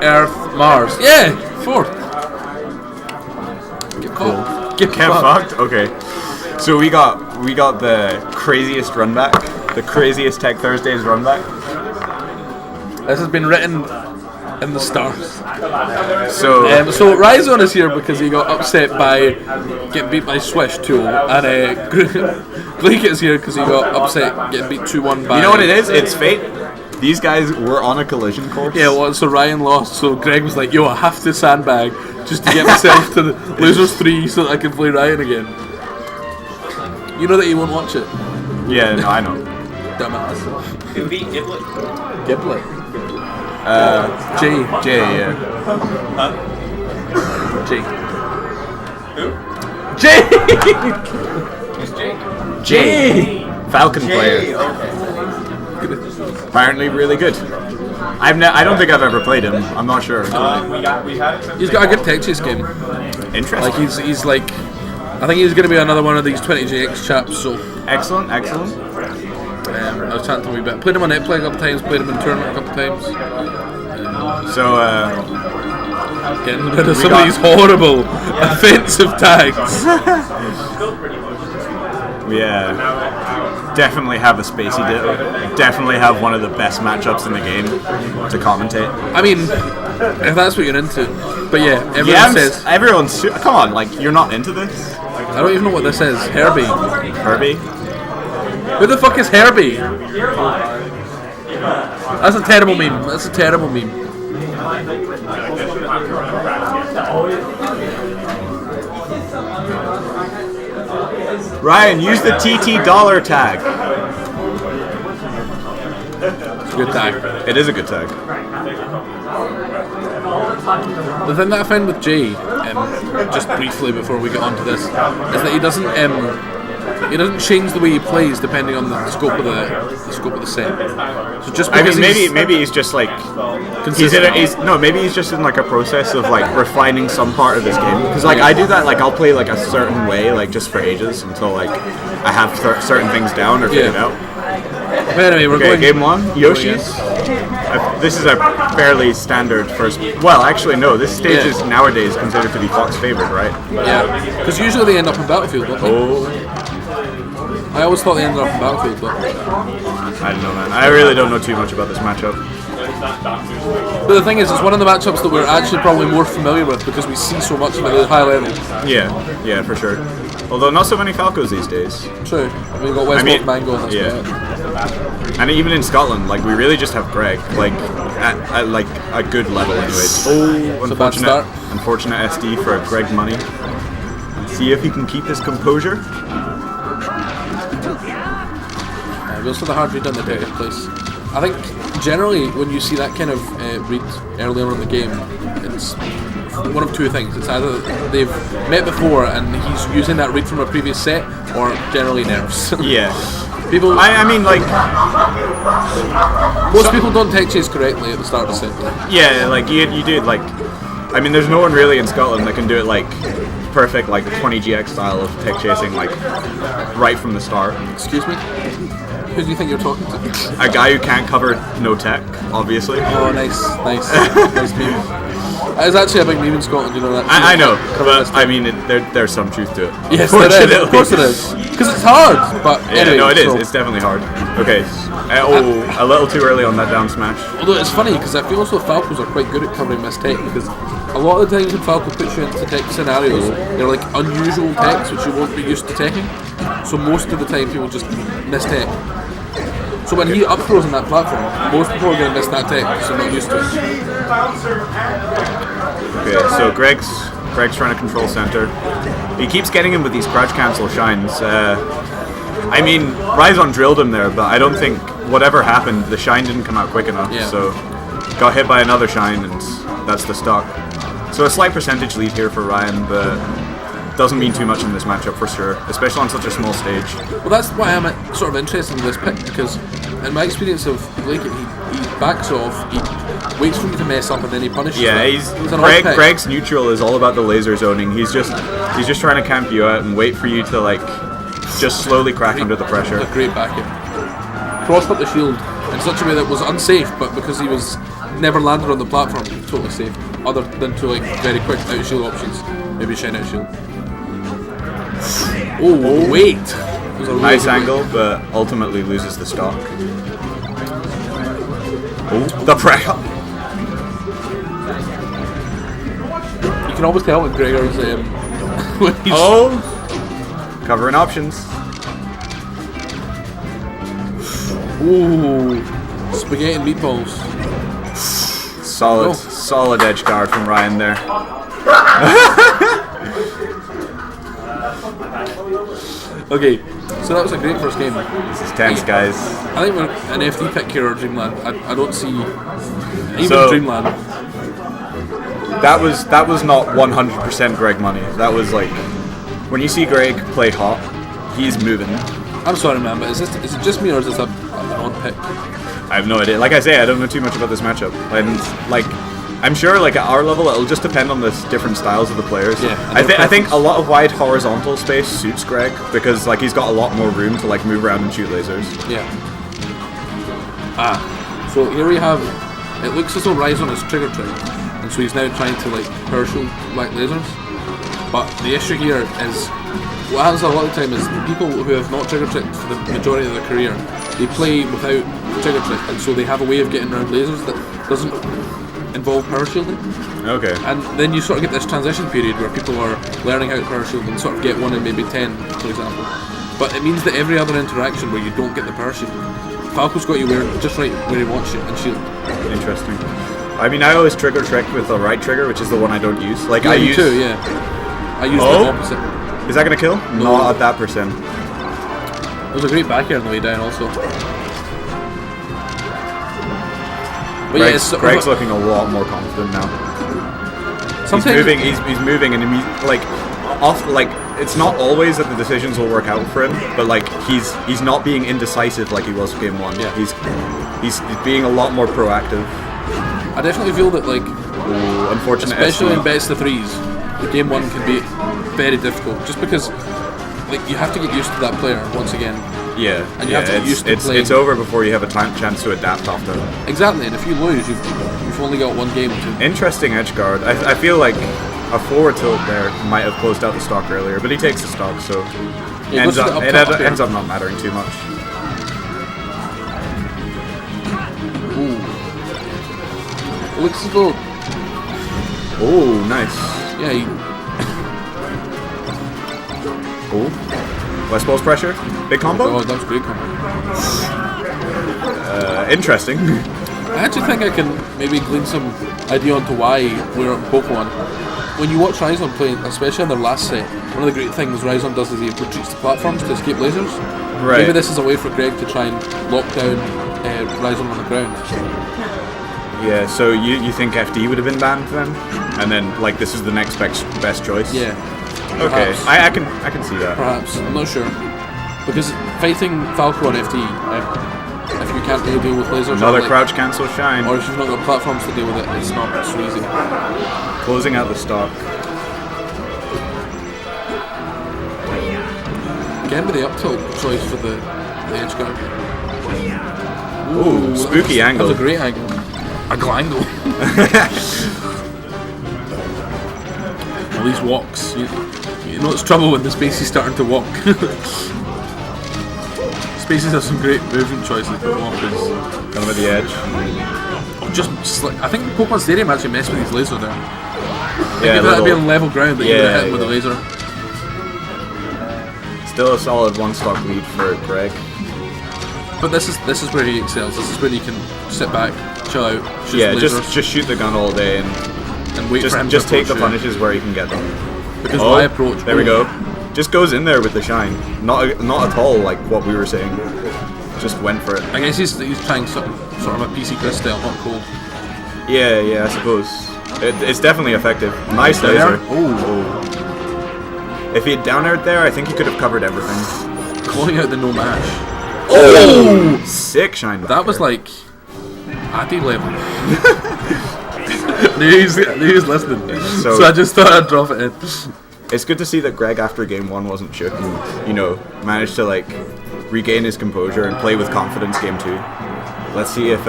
Earth, Mars. Yeah, 4th. Get caught. Get fucked. Okay. So we got the craziest run back, the craziest Tech Thursdays run back. This has been written in the stars. So Ryzon is here because he got upset by getting beat by Swish 2, and Glaikit is here because he got upset getting beat 2-1 by. You know what it is? It's fate. These guys were on a collision course. Yeah, well, so Ryan lost, so Greg was like, yo, I have to sandbag just to get myself to the losers 3 so that I can play Ryan again. You know that you won't watch it. Yeah, no, I know. Dumbass. Who beat Giblet? Giblet. Jay, yeah. Jay. Who? Jay! Who's Jake? Jay. Falcon player. Okay. Apparently really good. I don't think I've ever played him. I'm not sure. We had it. He's got a good tech chase game. Interesting. Like he's like, I think he's going to be another one of these 20JX chaps. So excellent. I was chatting to him a wee bit. Played him on Netplay a couple times. Played him in tournament a couple times. Getting rid of some of these horrible offensive tags. Definitely have a spacey deal. Definitely have one of the best matchups in the game to commentate. I mean, if that's what you're into. But yeah, everyone says... Come on, like, you're not into this? I don't even know what this is. Herbie. Herbie? Who the fuck is Herbie? That's a terrible meme. Ryan, use the TT dollar tag. It's a good tag. It is a good tag. The thing that I found with Jay, just briefly before we get on to this, is that he doesn't change the way he plays depending on the scope of the set. So just because maybe he's just like maybe he's just in like a process of like refining some part of this game, because like I do that, like I'll play like a certain way like just for ages until like I have certain things down or figured out. But anyway, we're going game 1. Yoshi's. This is a fairly standard first. Well, actually, no. This stage is nowadays considered to be Fox's favorite, right? Yeah, because usually they end up in Battlefield, don't they? Oh. I always thought they ended up in Battlefield, but I don't know, man. I really don't know too much about this matchup. But the thing is, it's one of the matchups that we're actually probably more familiar with because we see so much of it at a high level. Yeah, for sure. Although not so many Falcos these days. True. We've got Westport Mango and that's about it. And even in Scotland, like we really just have Greg, like at like a good level anyways. Oh, unfortunate SD for Greg money. Let's see if he can keep his composure. Goes for the hard read on the dirty place. I think generally when you see that kind of read earlier in the game, it's one of two things. It's either they've met before and he's using that read from a previous set, or generally nerfs. Yeah. People. I mean, like most people don't tech chase correctly at the start of the set. Yeah, like you do like. I mean, there's no one really in Scotland that can do it like perfect, like 20GX style of tech chasing, like right from the start. Excuse me. Who do you think you're talking to? A guy who can't cover no tech, obviously. Oh, nice meme. It's actually a big meme in Scotland, you know that? I know, but I mean, there's some truth to it. Yes, there is. Of course it is. Because it's hard, but anyway. No, it is. It's definitely hard. Okay. A little too early on that down smash. Although it's funny, because I feel also Falcos are quite good at covering missed tech, because a lot of the times when Falco puts you into tech scenarios, they're like unusual techs which you won't be used to teching. So most of the time people just miss tech. So when he up throws on that platform, most people are going to miss that tech because they're not used to it. Okay, so Greg's trying to control center. He keeps getting him with these crouch cancel shines. I mean, Ryzon drilled him there, but I don't think whatever happened, the shine didn't come out quick enough. Yeah. So got hit by another shine, and that's the stock. So a slight percentage lead here for Ryan, but doesn't mean too much in this matchup for sure, especially on such a small stage. Well, that's why I'm sort of interested in this pick, because in my experience of Glaikit, he backs off, he waits for you to mess up, and then he punishes you. Yeah, Greg's neutral is all about the laser zoning. He's just trying to camp you out and wait for you to like just slowly crack under the pressure. A great back-in. Crossed up the shield in such a way that was unsafe, but because he was never landed on the platform, totally safe. Other than to like very quick out shield options, maybe shine out shield. Oh wait! It was a really Nice good angle, but ultimately loses the stock. Oh, the pressure! You can always tell when Gregor's when he's Covering options. ooh, spaghetti and meatballs. Solid edge guard from Ryan there. Okay, so that was a great first game. This is tense, guys. I think we're an FD pick here or Dreamland. I don't see even So- Dreamland. That was not 100% Greg money. That was like, when you see Greg play hot, he's moving. I'm sorry, man, but is it just me or is this an odd pick? I have no idea. Like I say, I don't know too much about this matchup, and like, I'm sure like at our level, it'll just depend on the different styles of the players. Yeah, I think a lot of wide horizontal space suits Greg because like he's got a lot more room to like move around and shoot lasers. Yeah. So here we have. It looks as though Ryzon is trigger tricked, and so he's now trying to like power shield black lasers. But the issue here is, what happens a lot of the time is the people who have not trigger tricked for the majority of their career, they play without trigger trick, and so they have a way of getting around lasers that doesn't involve power shielding. Okay. And then you sort of get this transition period where people are learning how to power shield and sort of get 1 in maybe 10, for example. But it means that every other interaction where you don't get the power shield, Falco's got you just right where he wants you and shield. Interesting. I mean, I always trigger trick with the right trigger, which is the one I don't use. Like Yeah, I you use. too, yeah. I use the opposite. Is that gonna kill? No. Not at that percent. It was a great back air on the way down also. But yeah, it's Greg's looking a lot more confident now. sometimes He's moving, and it's not always that the decisions will work out for him, but like he's not being indecisive like he was for game 1. Yeah. He's being a lot more proactive. I definitely feel that like, Oh, unfortunate. especially SC. in best of 3s, the game 1 can be very difficult just because like you have to get used to that player once again. Yeah, And you have to get used to playing. it's over before you have a chance to adapt after. Exactly, and if you lose, you've only got 1 game to. Interesting edge guard. I feel like a forward tilt there might have closed out the stock earlier, but he takes the stock, so Yeah, ends goes to up, the it up top ends here. up not mattering too much. Ooh. It looks as though, Oh, nice. yeah, Oh, West Pulse pressure. Big combo. oh, that was a great combo. Interesting. I actually think I can maybe glean some idea onto why we're on Pokemon. When you watch Ryzon play, especially in their last set, one of the great things Ryzon does is he retreats to platforms to escape lasers. Right. Maybe this is a way for Greg to try and lock down Ryzon on the ground. Yeah. So you think FD would have been banned then, and then like this is the next best choice? Yeah. Okay. Perhaps. I can see that. Perhaps. I'm not sure. Because fighting Falco on FD, if you can't really deal with lasers, Another or, like, crouch cancel shine. or if you've not got platforms to deal with it, it's not so easy. Closing out the stock. Again with the up tilt choice for the edge guard. Ooh, spooky That angle. was a great angle. A glangle. All these walks. You know it's trouble when the Spaceys starting to walk. Spaceys have some great movement choices, but walk is... Got him at the edge. Oh, I think Pokemon Stadium actually messed with his laser there. Yeah, If that had been on level ground, that you would have hit him with a laser. Still a solid 1 stock lead for Greg. But this is where he excels. This is where he can sit back, chill out, shoot Yeah, lasers, just shoot the gun all day and wait for him just to take the approach you. punishes where you can get them. Because my approach... There we go. Just goes in there with the shine. Not at all like what we were saying. Just went for it. I guess he's trying sort of a PC Chris style, hot cold. Yeah, I suppose. It's definitely effective. Nice laser. Oh. If he had down aired there, I think he could have covered everything. Calling out the no mash. Oh! Sick shine. That was like Addy level. knew he was listening. So I just thought I'd drop it in. It's good to see that Greg, after game 1, wasn't shook and, managed to like regain his composure and play with confidence game 2. Let's see if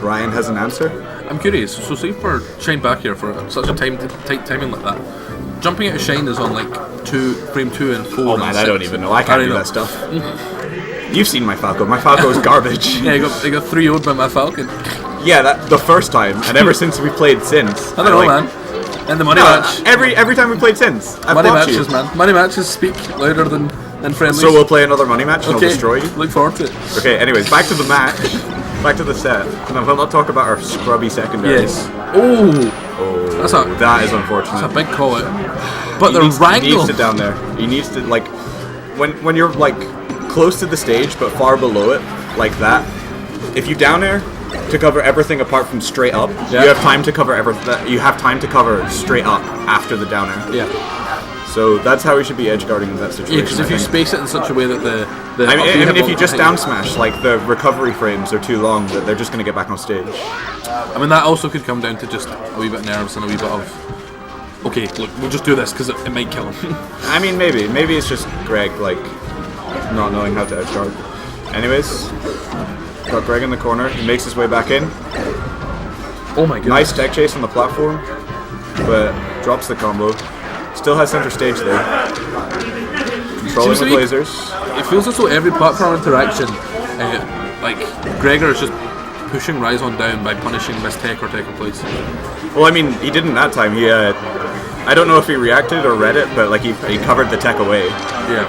Ryan has an answer. I'm curious. So see for Shine back here for such a tight timing like that. Jumping out of Shine is on like frame 2 and 4. Oh man, I don't even know. I can't do that stuff. You've seen my Falco. My Falco is garbage. Yeah, I got 3-0'd by my Falcon. Yeah, that the first time, and ever since we played since. I don't know, man. And the money match. Every time we played since. Money matches, man. Money matches speak louder than friendlies. So we'll play another money match and I'll destroy you? Look forward to it. Okay, anyways, back to the match. Back to the set. No, we'll not talk about our scrubby secondaries. Yes. Oh, that is unfortunate. That's a big call out. But the wrangle. He needs to down there. He needs to, like, when you're like close to the stage but far below it, like that. If you down air to cover everything apart from straight up, you have time to cover everything. You have time to cover straight up after the down air. Yeah. So that's how we should be edge guarding in that situation. Yeah, because if you space it in such a way that the I mean, if you just down smash, like the recovery frames are too long, that they're just going to get back on stage. I mean, that also could come down to just a wee bit of nerves and a wee bit of, okay, look, we'll just do this because it might kill him. I mean, maybe it's just Greg like not knowing how to edge guard. Anyways, got Greg in the corner. He makes his way back in. Oh my goodness. Nice tech chase on the platform, but drops the combo. Still has center stage there. Controlling the lasers. It feels as though every platform interaction, like Gregor is just pushing Ryzon down by punishing missed tech or tech in place. Well, I mean, he didn't that time. He, I don't know if he reacted or read it, but like he covered the tech away. Yeah.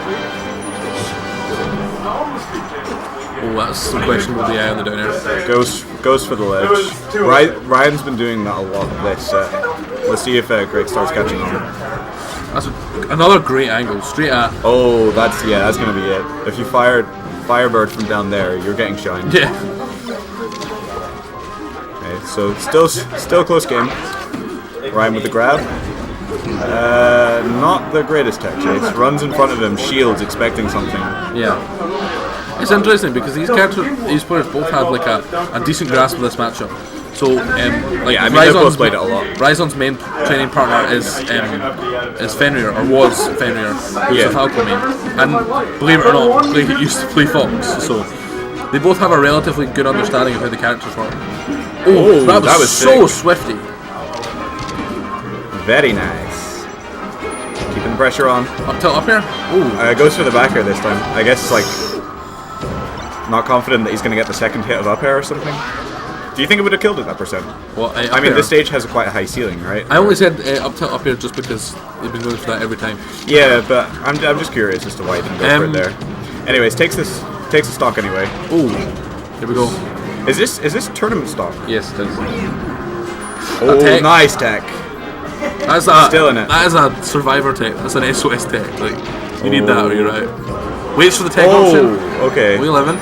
Oh, that's some questionable DI on the down air. Goes for the ledge. Ryan's been doing that a lot this set. Let's see if Greg starts catching on. That's another great angle, straight at. Oh, that's gonna be it. If you Firebird from down there, you're getting shined. Yeah. Okay, so still a close game. Ryan with the grab. Not the greatest tech chase. Runs in front of him, shields, expecting something. Yeah. It's interesting because these players both have like a decent grasp of this matchup. So, like, I mean, they've both played it a lot. Ryzon's main training partner is Fenrir, or was Fenrir, who's a Falco main. And believe it or not, Glaikit used to play Fox, so they both have a relatively good understanding of how the characters work. Oh, that was so swifty. Very nice. Keeping the pressure on. Up tilt up here? Oh. Goes for the back air this time. I guess, like, not confident that he's going to get the second hit of up air or something. Do you think it would have killed it that percent? Well, I mean, this stage has quite a high ceiling, right? I only said up tilt up here just because they've been going for that every time. Yeah, but I'm just curious as to why he didn't go for it there. Anyways, takes the stock anyway. Oh, here we go. Is this tournament stock? Yes, it is. Oh, nice tech. That's still in it. That is a survivor tech. That's an SOS tech. Like, you need that or you're out. Waits for the tech option. Okay. We 11.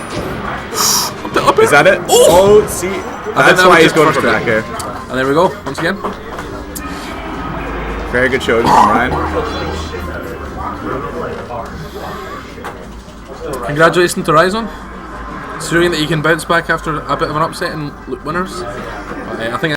Is that it? Oh, see. That's why he's going for back air. And there we go, once again. Very good showing from Ryan. Congratulations to Ryzon. Considering that you can bounce back after a bit of an upset and look winners. I think